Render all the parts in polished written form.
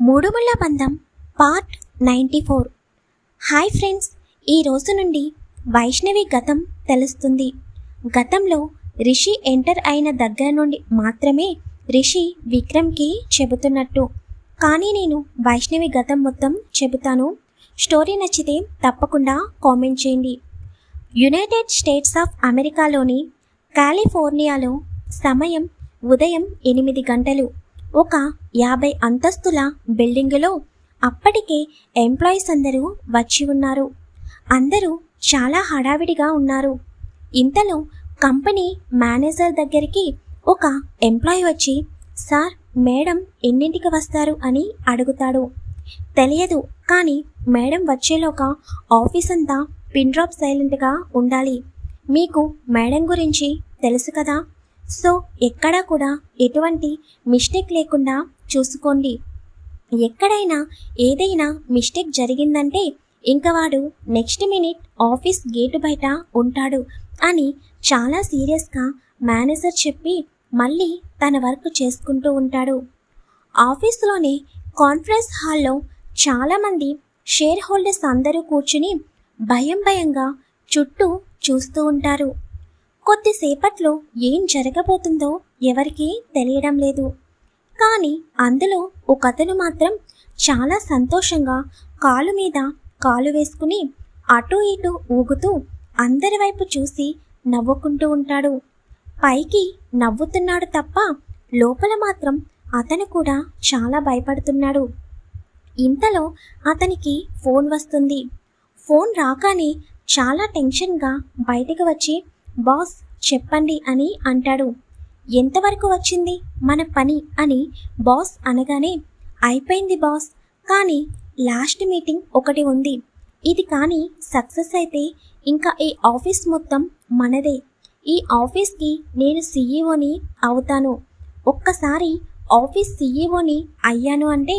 మూడుముళ్ళ బంధం part 94. Hi friends, ఈ రోజు నుండి వైష్ణవి గతం తెలుస్తుంది. గతంలో రిషి ఎంటర్ అయిన దగ్గర నుండి మాత్రమే రిషి విక్రమ్కి చెబుతున్నట్టు. కానీ నేను వైష్ణవి గతం మొత్తం చెబుతాను. స్టోరీ నచ్చితే తప్పకుండా కామెంట్ చేయండి. యునైటెడ్ స్టేట్స్ ఆఫ్ అమెరికాలోని కాలిఫోర్నియాలో సమయం ఉదయం 8 గంటలు. ఒక 50 అంతస్తుల బిల్డింగులో అప్పటికే ఎంప్లాయీస్ అందరూ వచ్చి ఉన్నారు. అందరూ చాలా హడావిడిగా ఉన్నారు. ఇంతలో కంపెనీ మేనేజర్ దగ్గరికి ఒక ఎంప్లాయీ వచ్చి, సార్, మేడం ఎన్నింటికి వస్తారు అని అడుగుతాడు. తెలియదు, కానీ మేడం వచ్చేలోగా ఆఫీస్ అంతా పిన్ డ్రాప్ సైలెంట్గా ఉండాలి. మీకు మేడం గురించి తెలుసు కదా, సో ఎక్కడా కూడా ఎటువంటి మిస్టేక్ లేకుండా చూసుకోండి. ఎక్కడైనా ఏదైనా మిస్టేక్ జరిగిందంటే ఇంక వాడు నెక్స్ట్ మినిట్ ఆఫీస్ గేటు బయట ఉంటాడు అని చాలా సీరియస్గా మేనేజర్ చెప్పి మళ్ళీ తన వర్క్ చేసుకుంటూ ఉంటాడు. ఆఫీసులోనే కాన్ఫరెన్స్ హాల్లో చాలామంది షేర్ హోల్డర్స్ అందరూ కూర్చుని భయంగా చుట్టూ చూస్తూ ఉంటారు. కొద్దిసేపట్లో ఏం జరగబోతుందో ఎవరికీ తెలియడం లేదు. కానీ అందులో ఒకతను మాత్రం చాలా సంతోషంగా కాలు మీద కాలు వేసుకుని అటు ఇటు ఊగుతూ అందరి వైపు చూసి నవ్వుకుంటూ ఉంటాడు. పైకి నవ్వుతున్నాడు తప్ప లోపల మాత్రం అతను కూడా చాలా భయపడుతున్నాడు. ఇంతలో అతనికి ఫోన్ వస్తుంది. ఫోన్ రాగానే చాలా టెన్షన్గా బయటికి వచ్చి, బాస్ చెప్పండి అని అంటాడు. ఎంతవరకు వచ్చింది మన పని అని బాస్ అనగానే, అయిపోయింది బాస్, కానీ లాస్ట్ మీటింగ్ ఒకటి ఉంది. ఇది కానీ సక్సెస్ అయితే ఇంకా ఈ ఆఫీస్ మొత్తం మనదే. ఈ ఆఫీస్కి నేను సీఈఓని అవుతాను. ఒక్కసారి ఆఫీస్ సీఈఓని అయ్యాను అంటే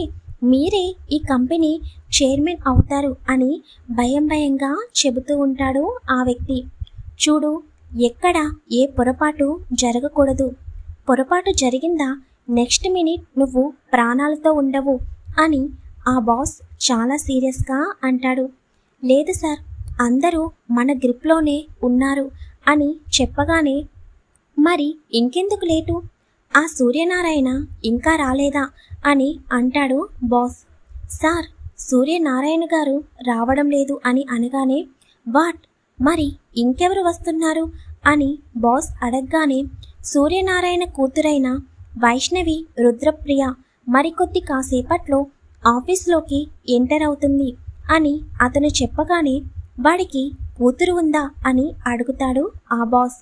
మీరే ఈ కంపెనీ చైర్మన్ అవుతారు అని భయంగా చెబుతూ ఉంటాడు ఆ వ్యక్తి. చూడు, ఎక్కడ ఏ పొరపాటు జరగకూడదు. పొరపాటు జరిగిందా నెక్స్ట్ మినిట్ నువ్వు ప్రాణాలతో ఉండవు అని ఆ బాస్ చాలా సీరియస్గా అంటాడు. లేదు సార్, అందరూ మన గ్రిప్లోనే ఉన్నారు అని చెప్పగానే, మరి ఇంకెందుకు లేటు, ఆ సూర్యనారాయణ ఇంకా రాలేదా అని అంటాడు బాస్. సార్, సూర్యనారాయణ గారు రావడం లేదు అని అనగానే, వాట్, మరి ఇంకెవరు వస్తున్నారు అని బాస్ అడగగానే, సూర్యనారాయణ కూతురైన వైష్ణవి రుద్రప్రియ మరికొద్ది కాసేపట్లో ఆఫీస్లోకి ఎంటర్ అవుతుంది అని అతను చెప్పగానే, వాడికి కూతురు ఉందా అని అడుగుతాడు ఆ బాస్.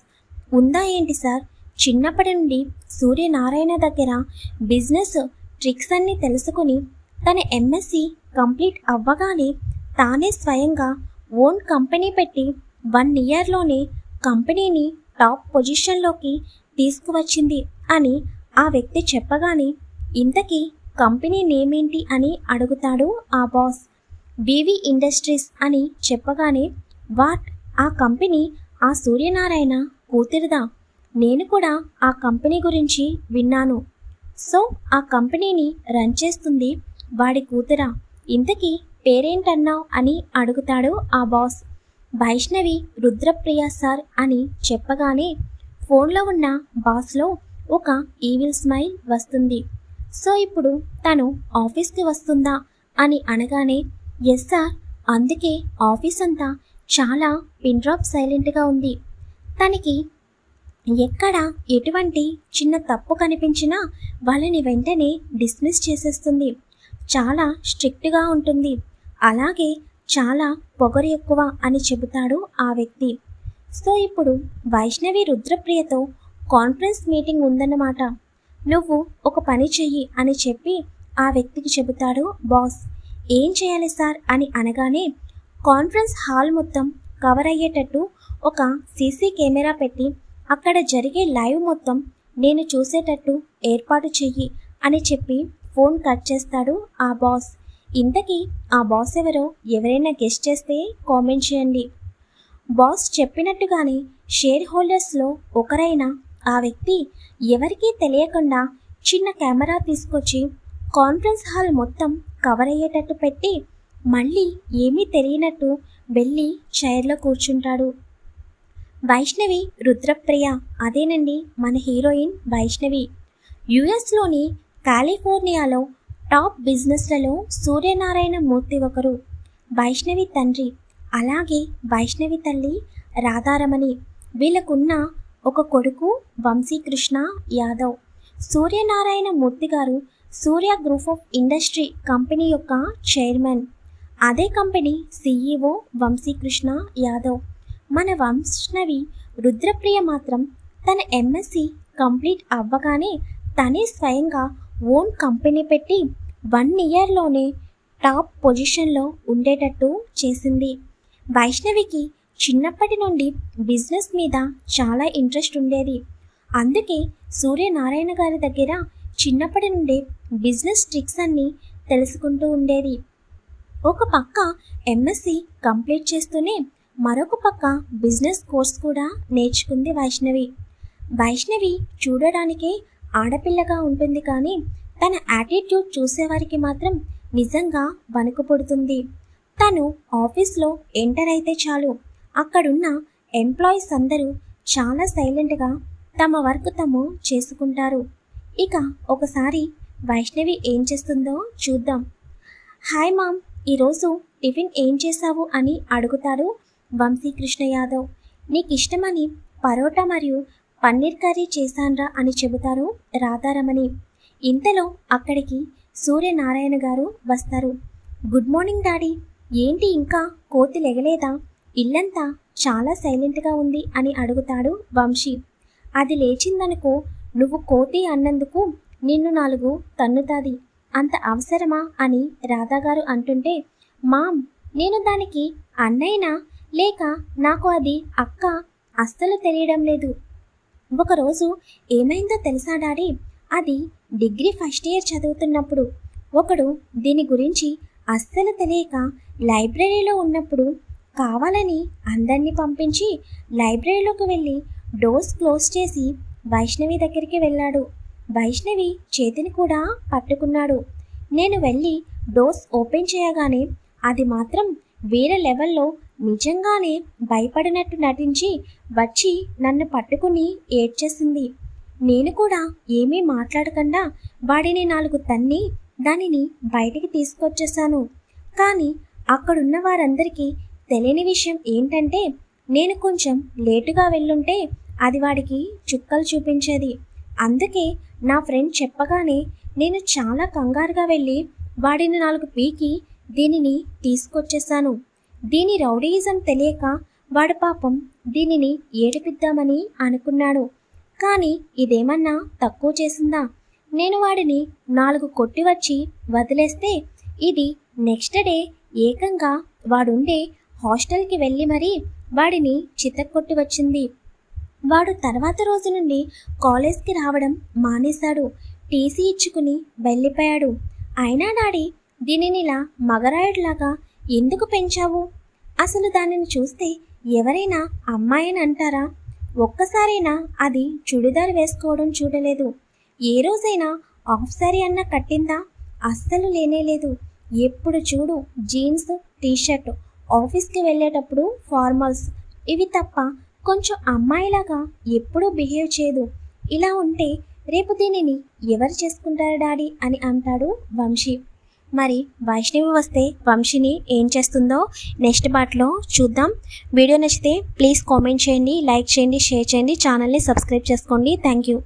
ఉందా ఏంటి సార్, చిన్నప్పటి నుండి సూర్యనారాయణ దగ్గర బిజినెస్ ట్రిక్స్ అన్నీ తెలుసుకుని తన ఎంఎస్సి కంప్లీట్ అవ్వగానే తానే స్వయంగా ఓన్ కంపెనీ పెట్టి 1 ఇయర్లోనే కంపెనీని టాప్ పొజిషన్లోకి తీసుకువచ్చింది అని ఆ వ్యక్తి చెప్పగానే, ఇంతకీ కంపెనీ నేమేంటి అని అడుగుతాడు ఆ బాస్. బీవీ ఇండస్ట్రీస్ అని చెప్పగానే, వాట్, ఆ కంపెనీ ఆ సూర్యనారాయణ కూతురుదా? నేను కూడా ఆ కంపెనీ గురించి విన్నాను. సో ఆ కంపెనీని రన్ చేస్తుంది వాడి కూతురా? ఇంతకీ పేరేంటన్నావు అని అడుగుతాడు ఆ బాస్. వైష్ణవి రుద్రప్రియ సార్ అని చెప్పగానే ఫోన్లో ఉన్న బాస్లో ఒక ఈవిల్ స్మైల్ వస్తుంది. సో ఇప్పుడు తను ఆఫీస్కి వస్తుందా అని అనగానే, ఎస్ సార్, అందుకే ఆఫీస్ అంతా చాలా పిన్ డ్రాప్ సైలెంట్గా ఉంది. తనకి ఎక్కడ ఎటువంటి చిన్న తప్పు కనిపించినా వాళ్ళని వెంటనే డిస్మిస్ చేసేస్తుంది. చాలా స్ట్రిక్ట్గా ఉంటుంది. అలాగే చాలా పొగరు ఎక్కువ అని చెబుతాడు ఆ వ్యక్తి. సో ఇప్పుడు వైష్ణవి రుద్రప్రియతో కాన్ఫరెన్స్ మీటింగ్ ఉందన్నమాట. నువ్వు ఒక పని చెయ్యి అని చెప్పి ఆ వ్యక్తికి చెబుతాడు బాస్. ఏం చేయాలి సార్ అని అనగానే, కాన్ఫరెన్స్ హాల్ మొత్తం కవర్ అయ్యేటట్టు ఒక సీసీ కెమెరా పెట్టి అక్కడ జరిగే లైవ్ మొత్తం నేను చూసేటట్టు ఏర్పాటు చెయ్యి అని చెప్పి ఫోన్ కట్ చేస్తాడు ఆ బాస్. ఇంతకీ ఆ బాస్ ఎవరో ఎవరైనా గెస్ట్ చేస్తే కామెంట్ చేయండి. బాస్ చెప్పినట్టుగానే షేర్ హోల్డర్స్లో ఒకరైన ఆ వ్యక్తి ఎవరికీ తెలియకుండా చిన్న కెమెరా తీసుకొచ్చి కాన్ఫరెన్స్ హాల్ మొత్తం కవర్ అయ్యేటట్టు పెట్టి మళ్ళీ ఏమీ తెలియనట్టు వెళ్ళి చైర్లో కూర్చుంటాడు. వైష్ణవి రుద్రప్రియ, అదేనండి మన హీరోయిన్ వైష్ణవి. యుఎస్లోని కాలిఫోర్నియాలో టాప్ బిజినెస్లలో సూర్యనారాయణ మూర్తి ఒకరు. వైష్ణవి తండ్రి, అలాగే వైష్ణవి తల్లి రాధారమణి. వీళ్ళకున్న ఒక కొడుకు వంశీకృష్ణ యాదవ్. సూర్యనారాయణ మూర్తి గారు సూర్య గ్రూప్ ఆఫ్ ఇండస్ట్రీ కంపెనీ యొక్క చైర్మన్. అదే కంపెనీ CEO వంశీకృష్ణ యాదవ్. మన వైష్ణవి రుద్రప్రియ మాత్రం తన MSc కంప్లీట్ అవ్వగానే తనే స్వయంగా ఓన్ కంపెనీ పెట్టి 1 ఇయర్లోనే టాప్ పొజిషన్లో ఉండేటట్టు చేసింది. వైష్ణవికి చిన్నప్పటి నుండి బిజినెస్ మీద చాలా ఇంట్రెస్ట్ ఉండేది. అందుకే సూర్యనారాయణ గారి దగ్గర చిన్నప్పటి నుండే బిజినెస్ ట్రిక్స్ అన్నీ తెలుసుకుంటూ ఉండేది. ఒక పక్క MSc కంప్లీట్ చేస్తూనే మరొక పక్క బిజినెస్ కోర్స్ కూడా నేర్చుకుంది వైష్ణవి. వైష్ణవి చూడడానికే ఆడపిల్లగా ఉంటుంది, కానీ తన యాటిట్యూడ్ చూసేవారికి మాత్రం నిజంగా వణుకు పుడుతుంది. తను ఆఫీస్లో ఎంటర్ అయితే చాలు, అక్కడున్న ఎంప్లాయీస్ అందరూ చాలా సైలెంట్గా తమ వర్క్ తాము చేసుకుంటారు. ఇక ఒకసారి వైష్ణవి ఏం చేస్తుందో చూద్దాం. హాయ్ మామ్, ఈరోజు టిఫిన్ ఏం చేశావు అని అడుగుతాడు వంశీకృష్ణ యాదవ్. నీకు ఇష్టమని పరోటా మరియు పన్నీర్ కర్రీ చేశాన్రా అని చెబుతారు రాధారమణి. ఇంతలో అక్కడికి సూర్యనారాయణ గారు వస్తారు. గుడ్ మార్నింగ్ డాడీ, ఏంటి ఇంకా కోతి లెగలేదా? ఇల్లంతా చాలా సైలెంట్గా ఉంది అని అడుగుతాడు వంశీ. అది లేచిందనుకో, నువ్వు కోతి అన్నందుకు నిన్ను 4 తన్నుతాది, అంత అవసరమా అని రాధాగారు అంటుంటే, మామ్ నేను దానికి అన్నయ్యనా లేక నాకు అది అక్క అస్సలు తెలియడం లేదు. ఒకరోజు ఏమైందో తెలుసా డాడీ? అది డిగ్రీ ఫస్ట్ ఇయర్ చదువుతున్నప్పుడు ఒకడు దీని గురించి అస్సలు తెలియక లైబ్రరీలో ఉన్నప్పుడు కావాలని అందరినీ పంపించి లైబ్రరీలోకి వెళ్ళి డోర్స్ క్లోజ్ చేసి వైష్ణవి దగ్గరికి వెళ్ళాడు. వైష్ణవి చేతిని కూడా పట్టుకున్నాడు. నేను వెళ్ళి డోర్స్ ఓపెన్ చేయగానే అది మాత్రం వేరే లెవెల్లో నిజంగానే భయపడినట్టు నటించి వచ్చి నన్ను పట్టుకుని ఏడ్చేసింది. నేను కూడా ఏమీ మాట్లాడకుండా వాడిని 4 తన్ని దానిని బయటికి తీసుకొచ్చేశాను. కానీ అక్కడున్న వారందరికీ తెలియని విషయం ఏంటంటే, నేను కొంచెం లేటుగా వెళ్ళుంటే అది వాడికి చుక్కలు చూపించేది. అందుకే నా ఫ్రెండ్ చెప్పగానే నేను చాలా కంగారుగా వెళ్ళి వాడిని 4 పీకి దీనిని తీసుకొచ్చేశాను. దీని రౌడీయిజం తెలియక వాడు పాపం దీనిని ఏడిపిద్దామని అనుకున్నాడు. కానీ ఇదేమన్నా తక్కువ చేసిందా? నేను వాడిని 4 కొట్టి వచ్చి వదిలేస్తే ఇది నెక్స్ట్ డే ఏకంగా వాడుండే హాస్టల్కి వెళ్ళి మరీ వాడిని చితక్కొట్టి వచ్చింది. వాడు తర్వాత రోజు నుండి కాలేజ్కి రావడం మానేశాడు. టీసీ ఇచ్చుకుని వెళ్ళిపోయాడు. అయినా డాడీ, దీనిని ఇలా మగరాయుడిలాగా ఎందుకు పెంచావు? అసలు దానిని చూస్తే ఎవరైనా అమ్మాయిని అంటారా? ఒక్కసారైనా అది చుడిదార్ వేసుకోవడం చూడలేదు. ఏ రోజైనా హాఫ్ సారీ అన్న కట్టిందా? అస్సలు లేనేలేదు. ఎప్పుడు చూడు జీన్స్, టీషర్ట్, ఆఫీస్కి వెళ్ళేటప్పుడు ఫార్మల్స్, ఇవి తప్ప కొంచెం అమ్మాయిలాగా ఎప్పుడూ బిహేవ్ చేయదు. ఇలా ఉంటే రేపు దీనిని ఎవరు చేసుకుంటారు డాడీ అని అంటాడు వంశీ. మరి వైష్ణవి వస్తే వంశీని ఏం చేస్తుందో నెక్స్ట్ పార్ట్లో చూద్దాం. వీడియో నచ్చితే ప్లీజ్ కామెంట్ చేయండి, లైక్ చేయండి, షేర్ చేయండి, ఛానల్ని సబ్స్క్రైబ్ చేసుకోండి. Thank you.